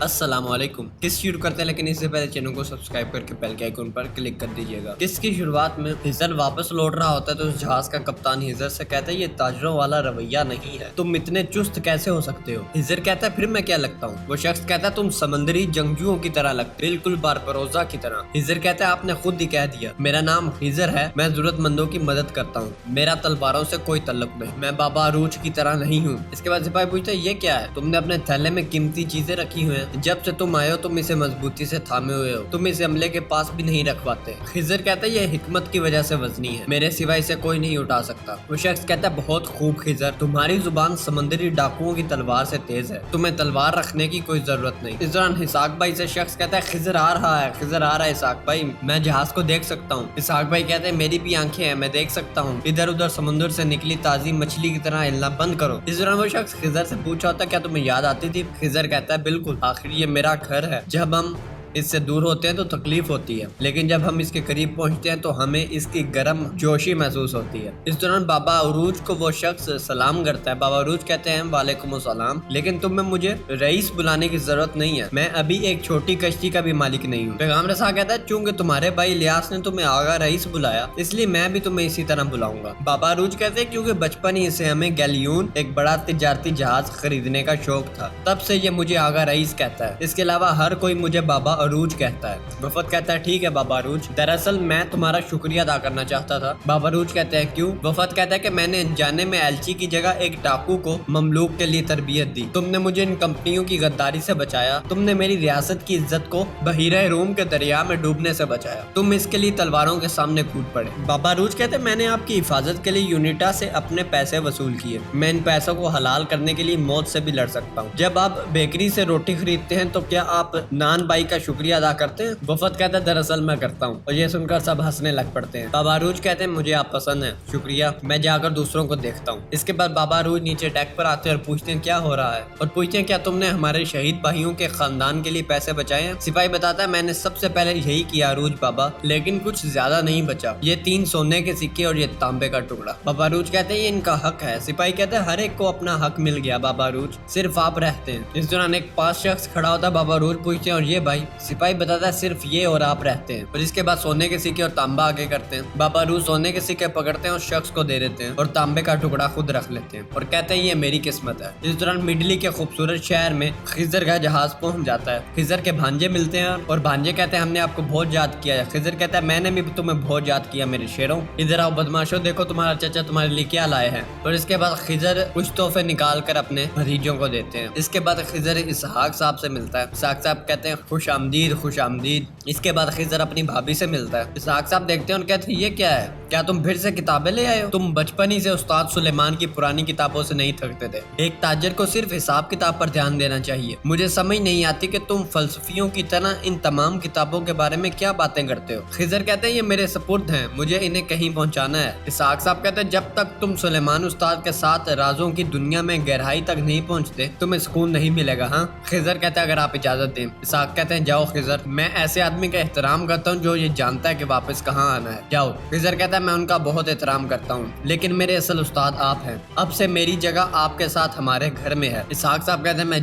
السلام علیکم۔ کس شروع کرتے ہیں لیکن اس سے پہلے چینل کو سبسکرائب کر کے بیل کے آئیکن پر کلک کر دیجیے گا۔ کس کی شروعات میں خضر واپس لوٹ رہا ہوتا ہے تو اس جہاز کا کپتان خضر سے کہتا ہے یہ تاجروں والا رویہ نہیں ہے، تم اتنے چست کیسے ہو سکتے ہو؟ خضر کہتا ہے پھر میں کیا لگتا ہوں؟ وہ شخص کہتا ہے تم سمندری جنگجوؤں کی طرح لگتے، بالکل باربروزا کی طرح۔ خضر کہتا ہے آپ نے خود ہی کہہ دیا، میرا نام خضر ہے، میں ضرورت مندوں کی مدد کرتا ہوں، میرا تلواروں سے کوئی تعلق نہیں، میں بابا عروج کی طرح نہیں ہوں۔ اس کے بعد سپاہی پوچھتا ہے یہ کیا ہے؟ تم نے اپنے تھیلے میں قیمتی چیزیں رکھی ہوئی ہیں، جب سے تم آئے ہو تم اسے مضبوطی سے تھامے ہوئے ہو، تم اسے عملے کے پاس بھی نہیں رکھ پاتے۔ خضر کہتا ہے یہ حکمت کی وجہ سے وزنی ہے، میرے سوا اسے کوئی نہیں اٹھا سکتا۔ وہ شخص کہتا ہے بہت خوب خضر، تمہاری زبان سمندری ڈاکوؤں کی تلوار سے تیز ہے، تمہیں تلوار رکھنے کی کوئی ضرورت نہیں۔ اس دوران اسحاق بھائی سے شخص کہتا ہے خضر آ رہا ہے، خضر آ رہا ہے اسحاق بھائی، میں جہاز کو دیکھ سکتا ہوں۔ اسحاق بھائی کہتے ہیں میری بھی آنکھیں ہیں، میں دیکھ سکتا ہوں، ادھر ادھر سمندر سے نکلی تازی مچھلی کی طرح ہلنا بند کرو۔ اس دوران وہ شخص خضر سے پوچھا ہوتا ہے کیا تمہیں یاد آتی تھی؟ خضر کہتا ہے بالکل، آخر یہ میرا گھر ہے، جب ہم اس سے دور ہوتے ہیں تو تکلیف ہوتی ہے، لیکن جب ہم اس کے قریب پہنچتے ہیں تو ہمیں اس کی گرم جوشی محسوس ہوتی ہے۔ اس دوران بابا عروج کو وہ شخص سلام کرتا ہے۔ بابا عروج کہتے ہیں وعلیکم السلام، لیکن تم میں مجھے رئیس بلانے کی ضرورت نہیں ہے، میں ابھی ایک چھوٹی کشتی کا بھی مالک نہیں ہوں۔ پیغام رساں کہتا ہے چونکہ تمہارے بھائی الیاس نے تمہیں آگا رئیس بلایا اس لیے میں بھی تمہیں اسی طرح بلاؤں گا۔ بابا عروج کہتے ہیں کیونکہ بچپن ہی سے ہمیں گیلیون ایک بڑا تجارتی جہاز خریدنے کا شوق تھا، تب سے یہ مجھے آگا رئیس کہتا ہے، اس کے علاوہ ہر کوئی مجھے بابا عروج کہتا ہے۔ وفد کہتا ہے ٹھیک ہے بابا عروج، دراصل میں تمہارا شکریہ ادا کرنا چاہتا تھا۔ بابا عروج کہتے ہیں کیوں؟ وفد کہتا ہے کہ میں نے انجانے میں ایلچی کی جگہ ایک ڈاکو کو مملوک کے لیے تربیت دی، تم نے مجھے ان کمپنیوں کی غداری سے بچایا، تم نے میری ریاست کی عزت کو بحیرہ روم کے دریا میں ڈوبنے سے بچایا، تم اس کے لیے تلواروں کے سامنے کود پڑے۔ بابا عروج کہتے ہیں میں نے آپ کی حفاظت کے لیے یونیٹا سے اپنے پیسے وصول کیے، میں ان پیسوں کو حلال کرنے کے لیے موت سے بھی لڑ سکتا ہوں۔ جب آپ بیکری سے روٹی خریدتے ہیں تو کیا آپ نان بائی کا شکریہ ادا کرتے ہیں؟ وفد کہتا ہے دراصل میں کرتا ہوں، اور یہ سن کر سب ہنسنے لگ پڑتے ہیں۔ بابا عروج کہتے ہیں مجھے آپ پسند ہیں، شکریہ، میں جا کر دوسروں کو دیکھتا ہوں۔ اس کے بعد بابا عروج نیچے ڈیک پر آتے ہیں اور پوچھتے ہیں کیا ہو رہا ہے، اور پوچھتے ہیں کیا تم نے ہمارے شہید بھائیوں کے خاندان کے لیے پیسے بچائے ہیں؟ سپاہی بتاتا ہے میں نے سب سے پہلے یہی کیا عروج بابا، لیکن کچھ زیادہ نہیں بچا، یہ 3 سونے کے سکے اور یہ تانبے کا ٹکڑا۔ بابا عروج کہتے ہیں یہ ان کا حق ہے۔ سپاہی کہتے ہیں ہر ایک کو اپنا حق مل گیا بابا عروج، صرف آپ رہتے ہیں۔ اس دوران ایک پاس شخص کھڑا ہوتا ہے، بابا عروج پوچھتے ہیں اور یہ بھائی؟ سپاہی بتاتا ہے صرف یہ اور آپ رہتے ہیں، اور اس کے بعد سونے کے سکے اور تانبا آگے کرتے ہیں۔ بابا عروج سونے کے سکے پکڑتے ہیں اور شخص کو دے دیتے ہیں، اور تانبے کا ٹکڑا خود رکھ لیتے ہیں اور کہتے ہیں یہ میری قسمت ہے۔ اس دوران مڈلی کے خوبصورت شہر میں خضر کا جہاز پہنچ جاتا ہے۔ خضر کے بھانجے ملتے ہیں اور بھانجے کہتے ہیں ہم نے آپ کو بہت یاد کیا ہے۔ خضر کہتا ہے میں نے بھی تمہیں بہت یاد کیا میرے شیروں، ادھر آؤ بدماشو، دیکھو تمہارا چچا تمہارے لیے کیا لائے ہیں۔ اور اس کے بعد خضر کچھ تحفے نکال کر اپنے بھتیجوں کو دیتے ہیں۔ اس کے بعد خضر اسحاق صاحب سے ملتا ہے۔ اسحاق صاحب کہتے ہیں خوش آمدید خوش آمدید۔ اس کے بعد خضر اپنی بھابھی سے ملتا ہے۔ اسحاق صاحب دیکھتے ہیں اور کہتے ہیں یہ کیا ہے؟ کیا تم پھر سے کتابیں لے آئے ہو؟ تم بچپن ہی سے استاد سلیمان کی پرانی کتابوں سے نہیں تھکتے تھے، ایک تاجر کو صرف حساب کتاب پر دھیان دینا چاہیے۔ مجھے سمجھ نہیں آتی کہ تم فلسفیوں کی طرح ان تمام کتابوں کے بارے میں کیا باتیں کرتے ہو۔ خضر کہتے ہیں یہ میرے سپرد ہیں، مجھے انہیں کہیں پہنچانا ہے۔ اسحاق صاحب کہتے ہیں جب تک تم سلیمان استاد کے ساتھ رازوں کی دنیا میں گہرائی تک نہیں پہنچتے تمہیں سکون نہیں ملے گا۔ ہاں خضر کہتا ہے اگر آپ اجازت دیں۔ اسحاق کہتے ہیں جاؤ خضر، میں ایسے آدمی کا احترام کرتا ہوں جو یہ جانتا ہے کہ واپس کہاں آنا ہے، جاؤ۔ خضر کہتا ہے میں ان کا بہت احترام کرتا ہوں، لیکن میرے اصل استاد آپ ہیں، اب سے میری جگہ آپ کے ساتھ ہمارے گھر میں ہے۔ اسحاق صاحب کہتے ہیں میں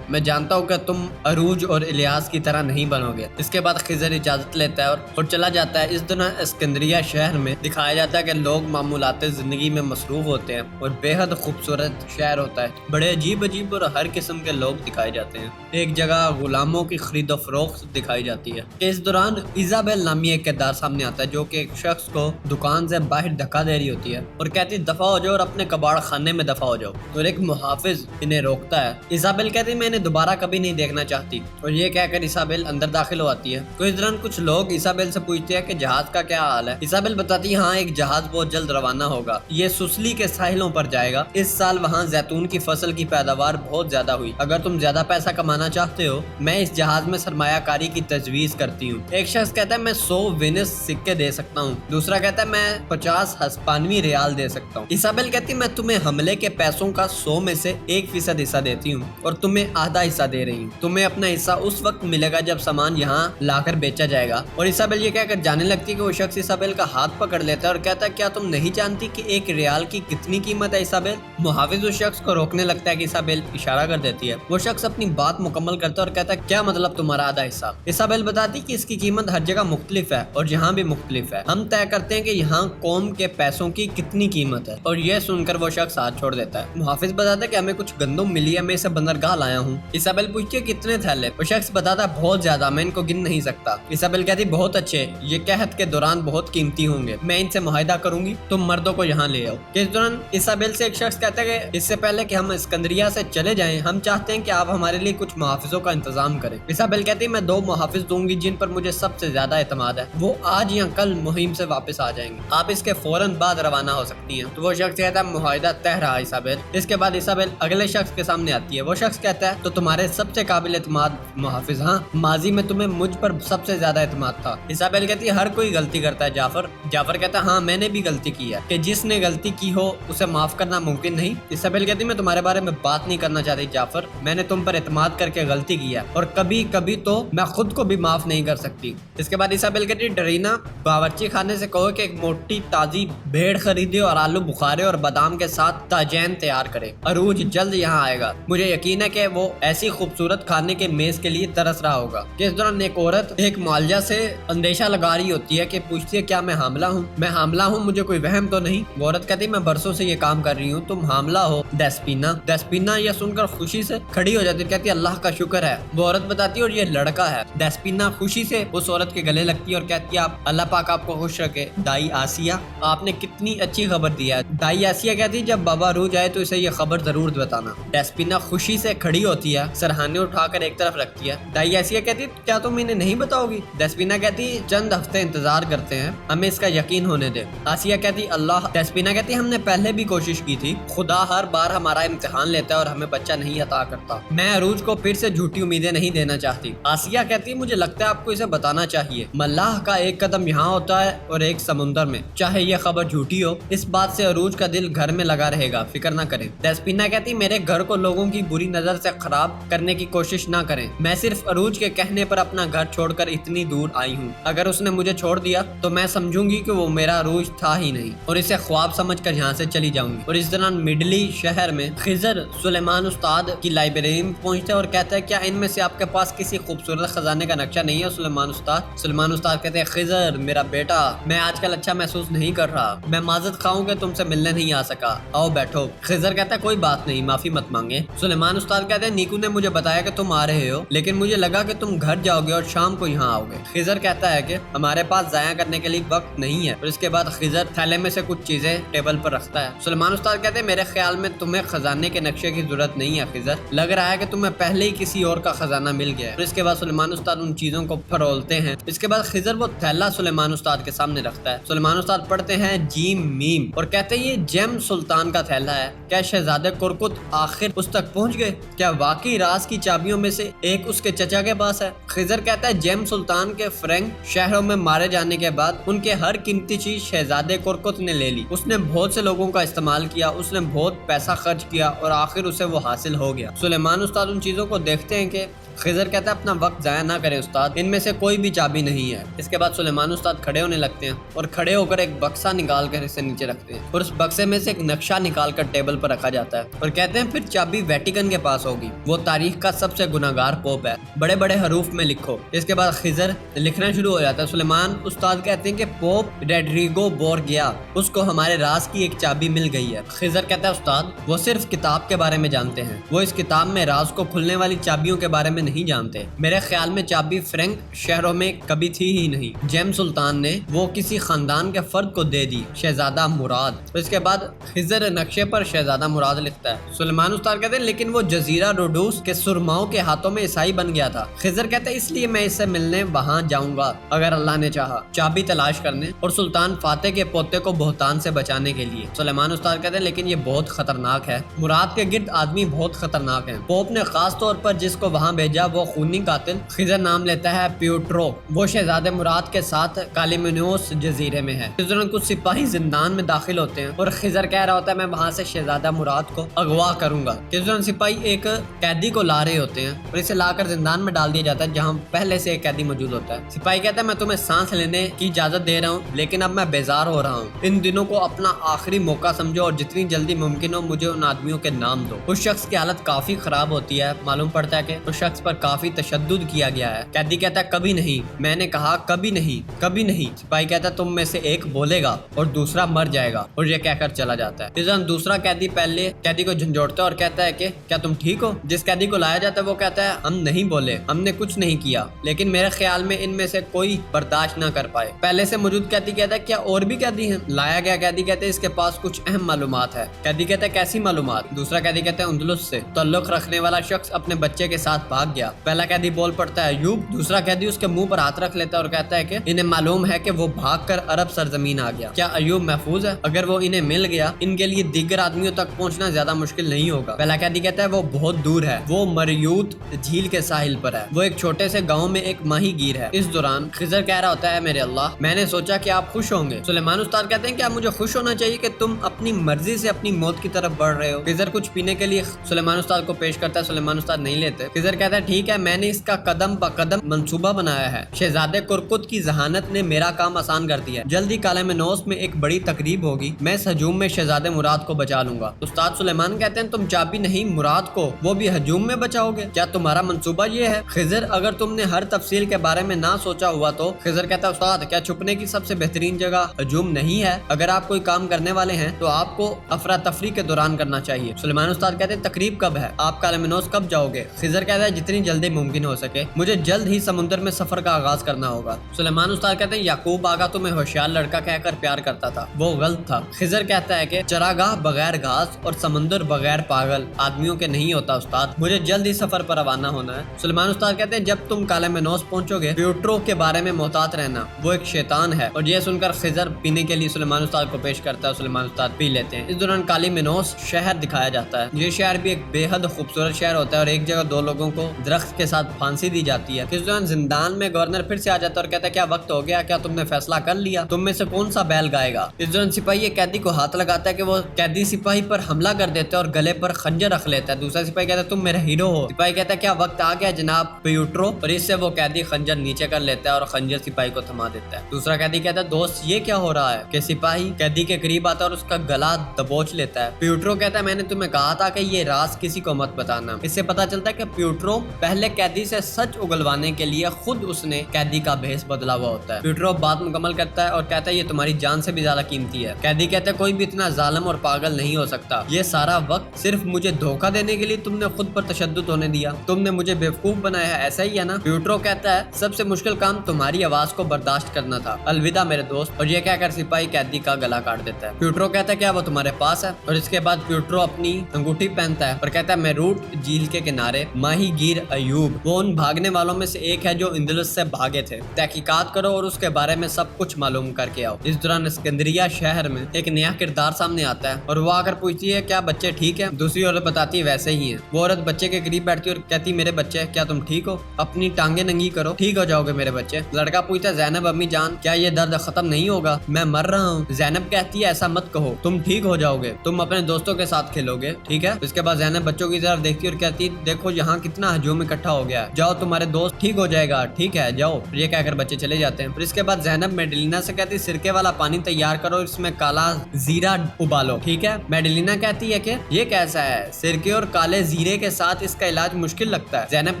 جانتا ہوں کہ تم عروج اور الیاس کی طرح نہیں بنو گے۔ اس کے بعد خضر اجازت لیتا ہے اور چلا جاتا ہے۔ اس دوران اسکندریہ شہر میں دکھایا جاتا ہے کہ لوگ معمولات زندگی میں مصروف ہوتے ہیں اور بے حد خوبصورت شہر ہوتا ہے، بڑے عجیب اور ہر قسم کے لوگ دکھائے جاتے ہیں۔ ایک جگہ غلاموں کی خرید و فروخت دکھائی جاتی ہے۔ اس دوران ایزابل نامی ایک کردار سامنے آتا ہے جو کہ ایک شخص کو دکان سے باہر دھکا دے رہی ہوتی ہے اور کہتی دفع ہو جاؤ اور اپنے کباڑ خانے میں دفع ہو جاؤ، اور ایک محافظ انہیں روکتا ہے۔ ایزابل کہتی میں انہیں دوبارہ کبھی نہیں دیکھنا چاہتی، اور یہ کہہ کر ایزابل اندر داخل ہو آتی ہے۔ تو اس دوران کچھ لوگ ایزابل سے پوچھتے ہیں کہ جہاز کا کیا حال ہے۔ ایزابل بتاتی ہے ہاں ایک جہاز بہت جلد روانہ ہوگا، یہ سسلی کے ساحلوں پر جائے گا، اس سال وہاں زیتون کی فصل کی پیداوار بہت زیادہ ہوئی، اگر تم زیادہ پیسہ کمانا چاہتے ہو میں اس جہاز میں سرمایہ کاری کی تجویز کرتی ہوں۔ ایک شخص کہتا ہے میں 100 وینس سکے دے سکتا ہوں، دوسرا کہتا ہے میں 50 ہسپانوی ریال دے سکتا ہوں۔ ایزابل کہتی میں تمہیں حملے کے پیسوں کا 100 میں سے 1% حصہ دیتی ہوں اور تمہیں آدھا حصہ دے رہی ہوں، تمہیں اپنا حصہ اس وقت ملے گا جب سامان یہاں لا کر بیچا جائے گا۔ اور ایزابل یہ کہہ کر جانے لگتی کہ وہ شخص ایزابل کا ہاتھ پکڑ لیتا ہے اور کہتا ہے کیا تم نہیں جانتی کہ 1 ریال کی کتنی قیمت ہے ایزابل؟ محافظ اس شخص کو روکنے لگتا ہے کہ ایزابل اشارہ کر دیتی ہے۔ وہ شخص اپنی بات مکمل کرتا ہے اور کہتا ہے کیا مطلب تمہارا آدھا حصہ؟ ایزابل بتاتی کہ اس کی قیمت ہر جگہ مختلف ہے اور یہاں بھی مختلف ہے، ہم طے کرتے ہیں کہ یہاں قوم کے پیسوں کی کتنی قیمت ہے۔ اور یہ سن کر وہ شخص ہاتھ چھوڑ دیتا ہے۔ محافظ بتاتا ہے کہ ہمیں کچھ گندم ملی ہے، میں اسے بندرگاہ لایا ہوں۔ ایزابل پوچھتی ہے کتنے تھیلے؟ وہ شخص بتاتا ہے بہت زیادہ، میں ان کو گن نہیں سکتا۔ ایزابل کہتی بہت اچھے، یہ قحط کے دوران بہت قیمتی ہوں گے، میں ان سے معاہدہ کروں گی، تم مردوں کو یہاں لے آؤ۔ اس دوران ایزابل سے ایک شخص کہتا ہے کہ اس سے پہلے کہ ہم اسکندریہ سے چلے جائیں ہم چاہتے ہیں کہ آپ ہمارے لیے کچھ محافظوں کا انتظام کریں۔ ایزابل کہتی ہے میں 2 محافظ دوں گی جن پر مجھے سب سے زیادہ اعتماد ہے، وہ آج یا کل مہم سے واپس آ جائیں گے، آپ اس کے فوراً بعد روانہ ہو سکتی ہیں۔ تو وہ شخص کہتا ہے معاہدہ طے رہا ایزابل۔ اس کے بعد ایزابل اگلے شخص کے سامنے آتی ہے۔ وہ شخص کہتا ہے تو تمہارے سب سے قابل اعتماد محافظ، ہاں ماضی میں تمہیں مجھ پر سب سے زیادہ اعتماد تھا۔ ایزابل کہتی ہے ہر کوئی غلطی کرتا ہے جعفر۔ جعفر کہتا ہے ہاں میں نے بھی غلطی کی ہے، کہ جس نے غلطی کی ہو اسے معاف کرنا ممکن نہیں۔ ایزابل کہتی میں تمہارے بارے میں بات نہیں کرنا چاہتی جعفر، میں نے تم پر اعتماد کر کے غلطی کی ہے اور کبھی کبھی تو میں خود کو بھی معاف نہیں کر سکتی۔ اس کے بعد ایزابل کہتی ڈرینا باورچی خانے سے کہو کہ ایک موٹی تازی بھیڑ خریدے اور آلو بخارے اور بادام کے ساتھ تاجین تیار کرے، عروج جلد یہاں آئے گا، مجھے یقین ہے کہ وہ ایسی خوبصورت کھانے کے میز کے لیے ترس رہا ہوگا۔ کہ اس دوران ایک عورت ایک معالجہ سے اندیشہ لگا رہی ہوتی ہے کہ پوچھتی ہے کیا میں حاملہ ہوں؟ میں حاملہ ہوں، مجھے کوئی وہم تو نہیں؟ وہ عورت کہتی ہے میں برسوں سے یہ کام کر رہی ہوں، تم حاملہ ہو ڈیسپینا یہ سن کر خوشی سے کھڑی ہو جاتی ہے، کہتی ہے اللہ کا شکر ہے۔ وہ عورت بتاتی ہے اور یہ لڑکا ہے۔ ڈیسپینا خوشی سے اس عورت کے گلے لگتی ہے اور کہتی ہے آپ اللہ پاک آپ کو خوش رکھے دائی آسیہ، آپ نے کتنی اچھی خبر دی ہے۔ دائی آسیہ کہتی ہے جب بابا روح جائے تو اسے یہ خبر ضرور بتانا۔ ڈیسپینا خوشی سے کھڑی ہوتی ہے، سرہانے اٹھا کر ایک طرف رکھتی ہے۔ دائی آسیہ کہتی ہے کیا تم انہیں نہیں بتاؤ گی؟ ڈیسپینا کہتی چند ہفتے انتظار کرتے ہیں، ہمیں اس کا یقین ہونے دے۔ آسیہ کہتی اللہ۔ ڈیسپینا کہتی ہم نے پہلے بھی کوشش کی تھی، خدا ہر بار ہمارا امتحان لیتا ہے اور ہمیں بچہ نہیں عطا کرتا، میں عروج کو پھر سے جھوٹی امیدیں نہیں دینا چاہتی۔ آسیہ کہتی مجھے لگتا ہے آپ کو اسے بتانا چاہیے، ملاح کا ایک قدم یہاں ہوتا ہے اور ایک سمندر میں، چاہے یہ خبر جھوٹی ہو اس بات سے عروج کا دل گھر میں لگا رہے گا، فکر نہ کریں۔ ڈیسپینا کہتی میرے گھر کو لوگوں کی بری نظر سے خراب کرنے کی کوشش نہ کریں، میں صرف عروج کے کہنے پر اپنا گھر چھوڑ کر اتنی دور آئی ہوں، اگر اس نے مجھے چھوڑ دیا تو میں سمجھوں گی کہ وہ میرا عروج تھا ہی نہیں اور اسے خواب سمجھ کر یہاں سے چلی جاؤں گی۔ اور اس دوران مڈلی شہر میں خضر سلیمان استاد کی لائبریری میں پہنچتا ہے اور کہتا ہے کیا ان میں سے آپ کے پاس کسی خوبصورت خزانے کا نقشہ نہیں ہے سلیمان استاد کہتے ہیں خضر میرا بیٹا میں آج کل اچھا محسوس نہیں کر رہا، میں معذرت خواہوں کہ تم سے ملنے نہیں آ سکا، آؤ بیٹھو۔ خضر کہتا ہے کوئی بات نہیں، معافی مت مانگے۔ سلیمان استاد کہتے ہیں نیکو نے مجھے بتایا کہ تم آ رہے ہو لیکن مجھے لگا کہ تم گھر جاؤ گے اور شام کو یہاں آؤ گے۔ خضر کہتا ہے کہ ہمارے پاس ضائع کرنے کے لیے وقت نہیں ہے اور اس کے بعد خضر تھیلے میں سے کچھ چیزیں ٹیبل پر رکھتا ہے۔ سلیمان استاد کہتے ہیں میرے خیال میں تمہیں خزانے کے نقشے کی ضرورت نہیں ہے خضر، لگ رہا ہے کہ تمہیں پہلے ہی کسی اور کا خزانہ مل گیا ہے۔ اور اس کے بعد سلیمان استاد ان چیزوں کو فرولتے ہیں۔ اس کے بعد خضر وہ تھیلا سلیمان استاد کے سامنے رکھتا ہے۔ سلیمان استاد پڑھتے ہیں جیم میم اور کہتے ہیں یہ جیم سلطان کا تھیلا ہے، کیا شہزادے کرکت آخر اس تک پہنچ گئے؟ کیا واقعی راز کی چابیوں میں سے ایک اس کے چچا کے پاس ہے؟ خضر کہتا ہے جیم سلطان کے فرنک شہروں میں مارے جانے کے بعد ان کے ہر قیمتی چیز شہزادے کرکت نے لے لی، اس نے بہت سے لوگوں کا استعمال کیا، اس نے بہت پیسہ خرچ کیا اور آخر اسے وہ حاصل ہو گیا۔ سلیمان استاد ان چیزوں کو دیکھتے ہیں کہ خضر کہتا ہے اپنا وقت ضائع نہ کرے استاد، ان میں سے کوئی بھی چابی نہیں ہے۔ اس کے بعد سلیمان استاد کھڑے ہونے لگتے ہیں اور کھڑے ہو کر ایک بکسہ نکال کر اسے نیچے رکھتے ہیں اور اس بکسے میں سے ایک نقشہ نکال کر ٹیبل پر رکھا جاتا ہے اور کہتے ہیں پھر چابی ویٹیکن کے پاس ہوگی، وہ تاریخ کا سب سے گناہگار پوپ ہے، بڑے بڑے حروف میں لکھو۔ اس کے بعد خضر لکھنا شروع ہو جاتا ہے۔ سلیمان استاد کہتے ہیں کہ پوپ ریڈریگو بورگیا اس کو ہمارے راز کی ایک چابی مل گئی ہے۔ خضر کہتا ہے استاد وہ صرف کتاب کے بارے میں جانتے ہیں، وہ اس کتاب میں راز کو کھلنے والی چابیوں کے بارے میں نہیں جانتے، میرے خیال میں چابی فرنک شہروں میں کبھی تھی ہی نہیں، جیم سلطان نے وہ کسی خاندان کے فرد کو دے دی، شہزادہ مراد۔ اس کے بعد خضر نقشے پر شہزادہ مراد لکھتا ہے۔ سلیمان استاد کہتے ہیں لیکن وہ جزیرہ روڈوس کے سرماؤں کے ہاتھوں میں عیسائی بن گیا تھا۔ خضر کہتے ہیں اس لیے میں اس سے ملنے وہاں جاؤں گا اگر اللہ نے چاہا، چابی تلاش کرنے اور سلطان فاتح کے پوتے کو بہتان سے بچانے کے لیے۔ سلیمان استاد کہتے ہیں لیکن یہ بہت خطرناک ہے، مراد کے گرد آدمی بہت خطرناک ہیں، پوپ نے خاص طور پر جس کو وہاں بھیجا بھیجا وہ خونی قاتل خضر نام لیتا ہے پیوٹرو، وہ شہزادے مراد کے ساتھ کالیمنوس جزیرے میں ہے۔ اس دوران کچھ سپاہی زندان میں داخل ہوتے ہیں اور خضر کہہ رہا ہوتا ہے میں وہاں سے شہزادہ مراد کو اغوا کروں گا۔ اس دوران سپاہی ایک قیدی کو لا رہے ہوتے ہیں اور اسے لا کر زندان میں ڈال دیا جاتا ہے جہاں پہلے سے ایک قیدی موجود ہوتا ہے۔ سپاہی کہتا ہے میں تمہیں سانس لینے کی اجازت دے رہا ہوں لیکن اب میں بیزار ہو رہا ہوں، ان دنوں کو اپنا آخری موقع سمجھو اور جتنی جلدی ممکن ہو مجھے ان آدمیوں کے نام دو۔ اس شخص کی حالت کافی خراب ہوتی ہے، معلوم پڑتا ہے کہ اس شخص پر کافی تشدد کیا گیا ہے۔ قیدی کہتا ہے کبھی نہیں، میں نے کہا کبھی نہیں، کبھی نہیں۔ سپاہی کہتا ہے تم میں سے ایک بولے گا اور دوسرا مر جائے گا، اور یہ کہہ کر چلا جاتا ہے۔ اس دوران دوسرا قیدی پہلے قیدی کو جھنجھوڑتا ہے اور کہتا ہے کہ کیا تم ٹھیک ہو؟ جس قیدی کو لایا جاتا ہے وہ کہتا ہے ہم نہیں بولے، ہم نے کچھ نہیں کیا، لیکن میرے خیال میں ان میں سے کوئی برداشت نہ کر پائے۔ پہلے سے موجود قیدی کہتا ہے کیا اور بھی قیدی ہیں؟ لایا گیا قیدی کہتے ہیں اس کے پاس کچھ اہم معلومات ہے۔ قیدی کہتا ہے کیسی معلومات؟ دوسرا قیدی کہتا ہے اندلس سے تعلق رکھنے والا شخص اپنے بچے کے ساتھ بھاگ گیا۔ پہلا قیدی بول پڑتا ہے ایوب، دوسرا قیدی اس کے منہ پر ہاتھ رکھ لیتا ہے اور کہتا ہے کہ انہیں معلوم ہے کہ وہ بھاگ کر عرب سرزمین آ گیا۔ کیا ایوب محفوظ ہے؟ اگر وہ انہیں مل گیا ان کے لیے دیگر آدمیوں تک پہنچنا زیادہ مشکل نہیں ہوگا۔ پہلا قیدی کہتا ہے وہ بہت دور ہے، وہ مریوت جھیل کے ساحل پر ہے، وہ ایک چھوٹے سے گاؤں میں ایک ماہی گیر ہے۔ اس دوران خضر کہہ رہا ہوتا ہے میرے اللہ میں نے سوچا کہ آپ خوش ہوں گے۔ سلیمان استاد کہتے ہیں کیا مجھے خوش ہونا چاہیے کہ تم اپنی مرضی سے اپنی موت کی طرف بڑھ رہے ہو؟ خضر کچھ پینے کے لیے سلیمان استاد کو پیش کرتا ہے، سلیمان استاد نہیں لیتے۔ خضر کہتا ہے ٹھیک ہے میں نے اس کا قدم بہ قدم منصوبہ بنایا ہے، شہزادے کرکت کی ذہانت نے میرا کام آسان کر دیا ہے، جلدی کالیمنوس میں ایک بڑی تقریب ہوگی، میں اس ہجوم میں شہزادے مراد کو بچا لوں گا۔ استاد سلیمان کہتے ہیں تم چابی نہیں مراد کو وہ بھی ہجوم میں بچاؤ گے؟ کیا تمہارا منصوبہ یہ ہے؟ خضر اگر تم نے ہر تفصیل کے بارے میں نہ سوچا ہوا تو؟ خضر کہتا ہے استاد کیا چھپنے کی سب سے بہترین جگہ ہجوم نہیں ہے؟ اگر آپ کوئی کام کرنے والے ہیں تو آپ کو افراتفری کے دوران کرنا چاہیے۔ سلیمان استاد کہتے ہیں تقریب کب ہے؟ آپ کالیمنوس کب جاؤ گے؟ خضر کہتا ہے جتنی جلدی ممکن ہو سکے، مجھے جلد ہی سمندر میں سفر کا آغاز کرنا ہوگا۔ سلیمان استاد کہتے ہیں یعقوب آقا تمہیں ہوشیار لڑکا کہہ کر پیار کرتا تھا، وہ غلط تھا۔ خضر کہتا ہے کہ چراگاہ بغیر گھاس اور سمندر بغیر پاگل آدمیوں کے نہیں ہوتا استاد، مجھے جلد ہی سفر پر روانہ ہونا ہے۔ سلیمان استاد کہتے ہیں جب تم کالیمنوس پہنچو گے پیوٹرو کے بارے میں محتاط رہنا، وہ ایک شیطان ہے۔ اور یہ سن کر خضر پینے کے لیے سلیمان استاد کو پیش کرتا ہے، سلیمان استاد پی لیتے ہیں۔ اس دوران کالیمنوس شہر دکھایا جاتا ہے، یہ شہر بھی ایک بے حد خوبصورت شہر ہوتا ہے اور ایک جگہ دو لوگوں کو درخت کے ساتھ پھانسی دی جاتی ہے۔ اس دوران زندان میں گورنر پھر سے آ جاتا ہے اور کہتا ہے کیا وقت ہو گیا؟ کیا تم نے فیصلہ کر لیا؟ تم میں سے کون سا بیل گائے گا؟ اس دوران سپاہی ایک قیدی کو ہاتھ لگاتا ہے کہ وہ قیدی سپاہی پر حملہ کر دیتا ہے اور گلے پر خنجر رکھ لیتا ہے۔ دوسرا سپاہی کہتا ہے تم میرا ہیرو ہو۔ سپاہی کہتا ہے کیا وقت آ گیا جناب پیوٹرو؟ اور اس سے وہ قیدی خنجر نیچے کر لیتا ہے اور خنجر سپاہی کو تھما دیتا ہے۔ دوسرا قیدی کہتا ہے دوست یہ کیا ہو رہا ہے؟ کہ سپاہی قیدی کے قریب آتا ہے اور اس کا گلا دبوچ لیتا ہے۔ پیوٹرو کہتا ہے میں نے تمہیں کہا تھا کہ یہ راز کسی کو مت بتانا۔ اس سے پتا چلتا ہے کہ پیوٹرو پہلے قیدی سے سچ اگلوانے کے لیے خود اس نے قیدی کا بھیس بدلا ہوا ہوتا ہے۔ پیوٹرو بات مکمل کرتا ہے اور کہتا ہے یہ تمہاری جان سے بھی زیادہ قیمتی ہے۔ قیدی کہتا ہے کوئی بھی اتنا ظالم اور پاگل نہیں ہو سکتا، یہ سارا وقت صرف مجھے دھوکہ دینے کے لیے تم نے خود پر تشدد ہونے دیا، تم نے مجھے بیوقوف بنایا ہے، ایسا ہی ہے نا؟ پیوٹرو کہتا ہے سب سے مشکل کام تمہاری آواز کو برداشت کرنا تھا، الوداع میرے دوست۔ اور یہ کہہ کر سپاہی قیدی کا گلا کاٹ دیتا ہے۔ پیوٹرو کہتا ہے کیا وہ تمہارے پاس ہے؟ اور اس کے بعد پیوٹرو اپنی انگوٹھی پہنتا ہے اور کہتا ہے میروٹ جھیل کے کنارے ماہی گیر ایوب وہ ان بھاگنے والوں میں سے ایک ہے جو اندلس سے بھاگے تھے، تحقیقات کرو اور اس کے بارے میں سب کچھ معلوم کر کے آؤ۔ اس دوران اسکندریہ شہر میں ایک نیا کردار سامنے آتا ہے اور وہ آ کر پوچھتی ہے کیا بچے ٹھیک ہیں؟ دوسری عورت بتاتی ہے ویسے ہی ہیں۔ وہ عورت بچے کے قریب بیٹھتی ہے اور کہتی میرے بچے کیا تم ٹھیک ہو؟ اپنی ٹانگیں ننگی کرو، ٹھیک ہو جاؤ گے میرے بچے۔ لڑکا پوچھتا ہے زینب امی جان کیا یہ درد ختم نہیں ہوگا؟ میں مر رہا ہوں۔ زینب کہتی ہے ایسا مت کہو، تم ٹھیک ہو جاؤ گے، تم اپنے دوستوں کے ساتھ کھیلو گے، ٹھیک ہے؟ اس کے بعد زینب بچوں کی طرف دیکھتی ہے اور کہتی دیکھو یہاں کتنا ہجوم اکٹھا ہو گیا ہے، جاؤ تمہارے دوست ٹھیک ہو جائے گا، ٹھیک ہے جاؤ۔ یہ کہہ کر بچے چلے جاتے ہیں۔ پھر اس کے بعد زینب میڈلینا سے کہتی سرکے والا پانی تیار کرو، اس میں کالا زیرہ ابالو، ٹھیک ہے؟ میڈلینا کہتی ہے کہ یہ کیسا ہے؟ سرکے اور کالے زیرے کے ساتھ اس کا علاج مشکل لگتا ہے۔ زینب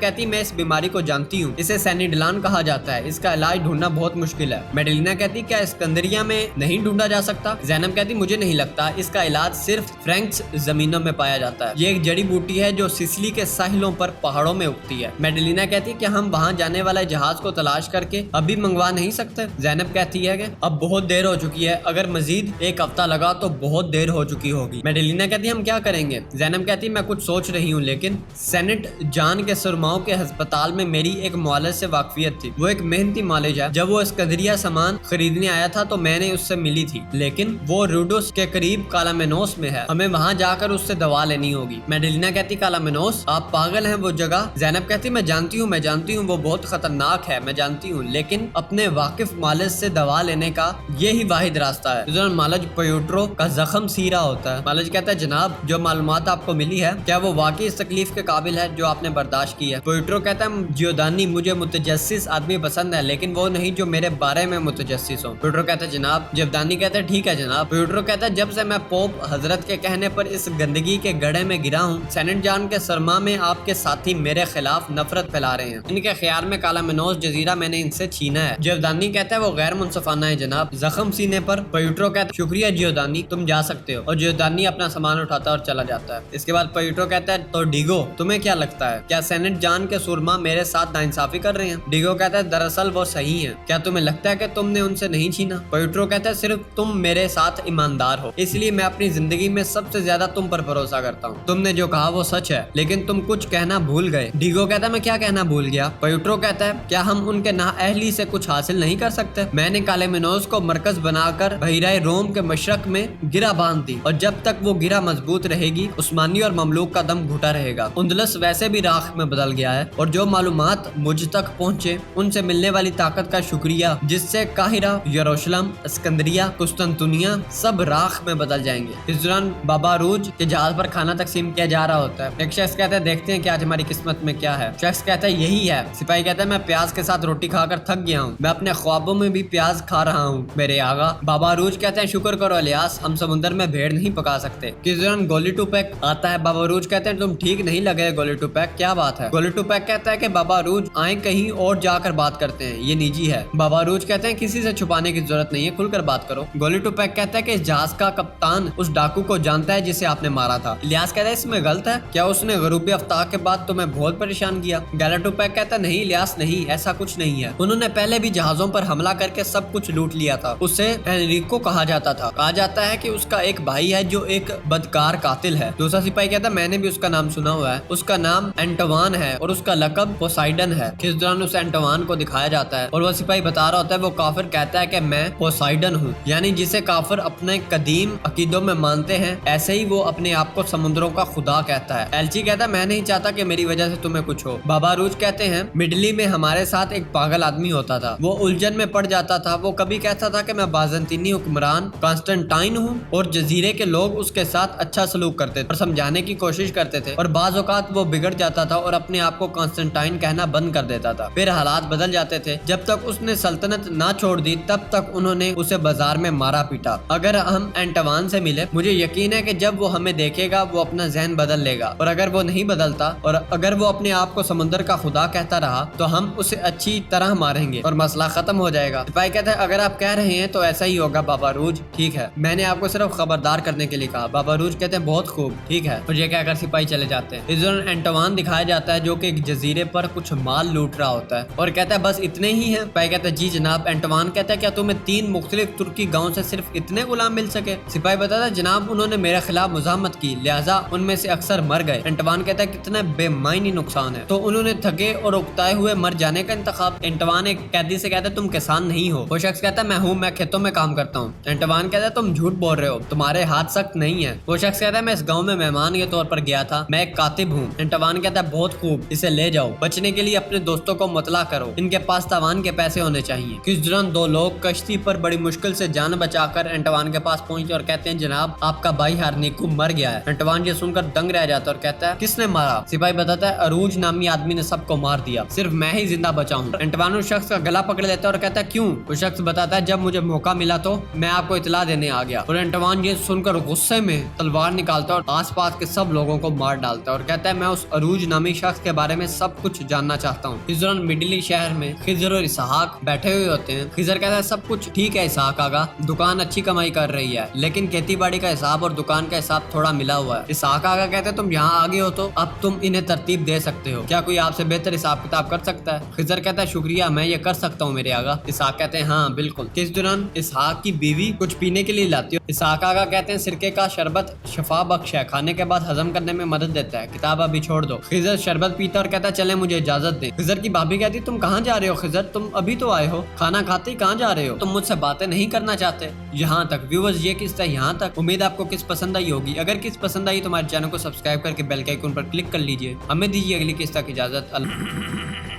کہتی میں اس بیماری کو جانتی ہوں، اسے سینیڈلان کہا جاتا ہے، اس کا علاج ڈھونڈنا بہت مشکل ہے۔ میڈلینا کہتی کیا اسکندریہ میں نہیں ڈھونڈا جا سکتا؟ زینب کہتی مجھے نہیں لگتا، اس کا علاج صرف فرینکس زمینوں میں پایا جاتا ہے، یہ ایک جڑی بوٹی ہے جو سسلی کے ساحلوں پر پہاڑوں میں اگتی ہے۔ میڈلینا کہتی کہ ہم وہاں جانے والے جہاز کو تلاش کر کے ابھی منگوا نہیں سکتے؟ زینب کہتی ہے کہ اب بہت دیر ہو چکی ہے، اگر مزید ایک ہفتہ لگا تو بہت دیر ہو چکی ہوگی۔ میڈلینا کہتی ہم کیا کریں گے؟ زینب کہتی میں کچھ سوچ رہی ہوں، لیکن سینٹ جان کے سرماؤں کے ہسپتال میں میری ایک معالج سے واقفیت تھی، وہ ایک محنتی معالج ہے، جب وہ اسکندریہ سامان خریدنے آیا تھا تو میں نے اس سے ملی تھی، لیکن وہ روڈوس کے قریب کالامنوس میں ہے، ہمیں وہاں جا کر اس سے دوا لینی ہوگی۔ میڈلینا کہتی کالامنوس؟ آپ پاگل ہیں، وہ جگہ کیا؟ زینب کہتی میں جانتی ہوں وہ بہت خطرناک ہے، میں جانتی ہوں، لیکن اپنے واقف مالج سے دوا لینے کا یہی واحد راستہ ہے۔ مالج پیوٹرو کا زخم سی رہا ہوتا ہے۔ مالج کہتا ہے جناب جو معلومات آپ کو ملی ہے کیا وہ واقعی اس تکلیف کے قابل ہے جو آپ نے برداشت کی ہے؟ پیوٹرو کہتا ہے جیودانی مجھے متجسس آدمی پسند ہے لیکن وہ نہیں جو میرے بارے میں متجسس ہو۔ پیوٹرو کہتا ہے جناب۔ جیودانی کہتا ہے ٹھیک ہے جناب۔ پیوٹرو کہتا ہے جب سے میں پوپ حضرت کے کہنے پر اس گندگی کے گڑھے میں گرا ہوں، سینٹ جان کے سرما میں آپ کے ساتھی میرے خلاف نفرت پھیلا رہے ہیں۔ ان کے خیال میں کالا منوس جزیرہ میں نے ان سے چھینا ہے۔ جیودانی کہتا ہے وہ غیر منصفانہ ہے جناب۔ زخم سینے پر پیوٹرو کہتا ہے شکریہ جیودانی، تم جا سکتے ہو، اور جیودانی اپنا سامان اٹھاتا ہے اور چلا جاتا ہے۔ اس کے بعد پیوٹرو کہتا ہے تو ڈیگو تمہیں کیا لگتا ہے کیا سینٹ جان کے سرما میرے ساتھ ناانصافی کر رہے ہیں؟ ڈیگو کہتا ہے دراصل وہ صحیح ہیں، کیا تمہیں لگتا ہے کہ تم نے ان سے نہیں چھینا؟ پیوٹرو کہتا ہے صرف تم میرے ساتھ ایماندار ہو، اس لیے میں اپنی زندگی میں سب سے زیادہ تم پر بھروسہ کرتا ہوں۔ تم نے جو کہا وہ سچ ہے لیکن تم کچھ کہنا بھول گئے۔ ڈیگو کہتا ہے میں کیا کہنا بھول گیا؟ پیوٹرو کہتا ہے کیا ہم ان کے نااہلی سے کچھ حاصل نہیں کر سکتے؟ میں نے کالے منوس کو مرکز بنا کر بحیرہ روم کے مشرق میں گرہ باندھ دی، اور جب تک وہ گرہ مضبوط رہے گی عثمانی اور مملوک کا دم گھٹا رہے گا۔ اندلس ویسے بھی راکھ میں بدل گیا ہے، اور جو معلومات مجھ تک پہنچے ان سے ملنے والی طاقت کا شکریہ جس سے قاہرہ، یروشلم، اسکندریہ، قسطنطنیہ سب راکھ میں بدل جائیں گے۔ اس دوران بابا روج کے جہاز پر کھانا تقسیم کیا جا رہا ہوتا ہے۔ ایک شخص کہتا ہے دیکھتے ہیں کہ آج ہماری قسمت میں کیا ہے۔ شخص کہتا ہے یہی ہے۔ سپاہی کہتا ہے میں پیاز کے ساتھ روٹی کھا کر تھک گیا ہوں، میں اپنے خوابوں میں بھی پیاز کھا رہا ہوں میرے آغا۔ بابا روج کہتے ہیں شکر کرو الیاس، ہم سمندر میں بھیڑ نہیں پکا سکتے۔ کس دوران گولی ٹو پیک آتا ہے۔ بابا روج کہتے ہیں تم ٹھیک نہیں لگے گولی ٹو پیک، کیا بات ہے؟ گولی ٹو پیک کہتا ہے کہ بابا روج آئیں کہیں اور جا کر بات کرتے ہیں، یہ نجی ہے۔ بابا روج کہتے ہیں کسی سے چھپانے کی ضرورت نہیں ہے، کھل کر بات کرو۔ گولی ٹو پیک کہتا ہے کہ اس جہاز کا کپتان اس ڈاکو کو جانتا ہے جسے آپ نے مارا تھا۔ الیاس کہتا ہے اس میں غلط ہے، کیا اس نے غروب آفتاب کے بعد تمہیں بہت پریشان کیا؟ گولی ٹو پیک کہتا ہے نہیں الیاس نہیں، ایسا کچھ نہیں ہے، انہوں نے پہلے بھی جہازوں پر حملہ کر کے سب کچھ لوٹ لیا تھا۔ اسے انریکو کہا جاتا تھا، کہا جاتا ہے کہ اس کا ایک بھائی ہے جو ایک بدکار قاتل ہے۔ دوسرا سپاہی کہتا ہے میں نے بھی اس کا نام سنا ہوا ہے، اس کا نام اینٹوان ہے اور اس کا لقب پوسائیڈن ہے۔ کس دوران اسے اینٹوان کو دکھایا جاتا ہے اور وہ سپاہی بتا رہا ہوتا ہے وہ کافر کہتا ہے کہ میں پوسائیڈن ہوں، یعنی جسے کافر اپنے قدیم عقیدوں میں مانتے ہیں ایسے ہی وہ اپنے آپ کو سمندروں کا خدا کہتا ہے۔ ایلچی کہتا ہے میں نہیں چاہتا کہ میری وجہ سے تمہیں کچھ ہو۔ بابا روج کہتے ہیں مڈلی میں ہمارے ساتھ ایک پاگل آدمی ہوتا تھا، وہ الجھن میں پڑ جاتا تھا، وہ کبھی کہتا تھا کہ میں بازنطینی حکمران کانسٹنٹائن ہوں اور جزیرے کے لوگ اس کے ساتھ اچھا سلوک کرتے تھے اور سمجھانے کی کوشش کرتے تھے، اور بعض اوقات وہ بگڑ جاتا تھا اور اپنے آپ کو کانسٹنٹائن کہنا بند کر دیتا تھا۔ پھر حالات بدل جاتے تھے، جب تک اس نے سلطنت نہ چھوڑ دی تب تک انہوں نے اسے بازار میں مارا پیٹا۔ اگر ہم اینٹوان سے ملے مجھے یقین ہے کہ جب وہ ہمیں دیکھے گا وہ اپنا ذہن بدل لے گا، اور اگر وہ نہیں بدلتا اور اگر وہ اپنے آپ کو سمندر کا خدا کہتا رہا تو ہم اسے اچھی طرح ماریں گے اور مسئلہ ختم ہو جائے گا۔ سپاہی کہتا ہے اگر آپ کہہ رہے ہیں تو ایسا ہی ہوگا بابا روج، ٹھیک ہے، میں نے آپ کو صرف خبردار کرنے کے لیے کہا۔ بابا روج کہتے ہیں بہت خوب، ٹھیک ہے، اور یہ کہہ کر سپاہی چلے جاتے ہیں۔ اس دوران اینٹوان دکھایا جاتا ہے جو کہ ایک جزیرے پر کچھ مال لوٹ رہا ہوتا ہے اور کہتا ہے بس اتنے ہی ہیں؟ سپاہی کہتا ہے جی جناب۔ اینٹوان کہتا ہے کیا تمہیں 3 مختلف ترکی گاؤں سے صرف اتنے غلام مل سکے؟ سپاہی بتاتا ہے جناب انہوں نے میرے خلاف مزاحمت کی لہٰذا ان میں سے اکثر مر گئے۔ اینٹوان کہتا ہے کتنا بے معنی نقصان ہے، تو انہوں نے تھکے اور اکتائے ہوئے مر جانے کا انتخاب۔ اینٹوان ایک قیدی سے کہتا ہے تم کسان نہیں ہو۔ وہ شخص کہتا ہے میں ہوں، میں کھیتوں میں کام کرتا ہوں۔ اینٹوان کہتا ہے تم جھوٹ بول رہے ہو، تمہارے ہاتھ سخت نہیں ہیں۔ وہ شخص کہتا ہے میں اس گاؤں میں مہمان کے طور پر گیا تھا، میں ایک کاتب ہوں۔ اینٹوان کہتا ہے بہت خوب، اسے لے جاؤ، بچنے کے لیے اپنے دوستوں کو مطلع کرو، ان کے پاس تاوان کے پیسے ہونے چاہیے۔ کس دوران 2 لوگ کشتی پر بڑی مشکل سے جان بچا کر اینٹوان کے پاس پہنچے اور کہتے ہیں جناب آپ کا بھائی ہارنیکو مر گیا ہے۔ اینٹوان یہ سن کر دنگ رہ جاتا ہے اور کہتا ہے کس نے مارا؟ سپاہی بتاتا ہے اروج نامی آدمی نے سب کو مار دیا، صرف میں ہی زندہ بچا ہوں۔ اینٹوان اس شخص کا گلا پکڑ لیتا ہے اور کہتا ہے کیوں؟ وہ شخص بتاتا ہے جب مجھے موقع ملا تو میں آپ کو اطلاع دینے آ گیا، اور اینٹوان یہ سن کر غصے میں تلوار نکالتا ہے اور آس پاس کے سب لوگوں کو مار ڈالتا ہے اور کہتا ہے میں اس اروج نامی شخص کے بارے میں سب کچھ جاننا چاہتا ہوں۔ اس دوران مڈلی شہر میں خضر اور اسحاق بیٹھے ہوئے ہوتے ہیں۔ خضر کہتا ہے سب کچھ ٹھیک ہے اسحاق آقا، دکان اچھی کمائی کر رہی ہے لیکن کھیتی باڑی کا حساب اور دکان کا حساب تھوڑا ملا ہوا ہے۔ اسحاق آقا کہتے ہیں تم یہاں آگے ہو تو اب تم انہیں ترتیب دے سکتے ہو، کیا کوئی آپ سے بہتر حساب کتاب کر سکتا ہے؟ خضر کہتا ہے شکریہ، میں یہ کر سکتا ہوں میرے آقا۔ اسحاق کہتے ہیں ہاں بالکل۔ اس دوران اسحاق کی بیوی کچھ پینے کے لیے لاتی ہے۔ اسحاق آقا کہتے ہیں سرکے کا شربت شفا بخش ہے، کھانے کے بعد ہضم کرنے میں مدد دیتا ہے، کتاب ابھی چھوڑ دو۔ خضر شربت پیتا اور کہتا ہے چلیں مجھے اجازت دیں۔ خضر کی بھابھی کہتی تم کہاں جا رہے ہو؟ خضر تم ابھی تو آئے ہو، کھانا کھاتے ہی کہاں جا رہے ہو؟ تم مجھ سے باتیں نہیں کرنا چاہتے؟ یہاں تک ویورز، یہ قصہ یہاں تک، امید آپ کو قصہ پسند آئی ہوگی۔ اگر قصہ پسند آئی تو ہمارے چینل کو سبسکرائب کر کے بیل کے آئیکن پر کلک کر لیجئے۔ ہمیں دیجیے اگلی قصہ کی اجازت۔ اللہ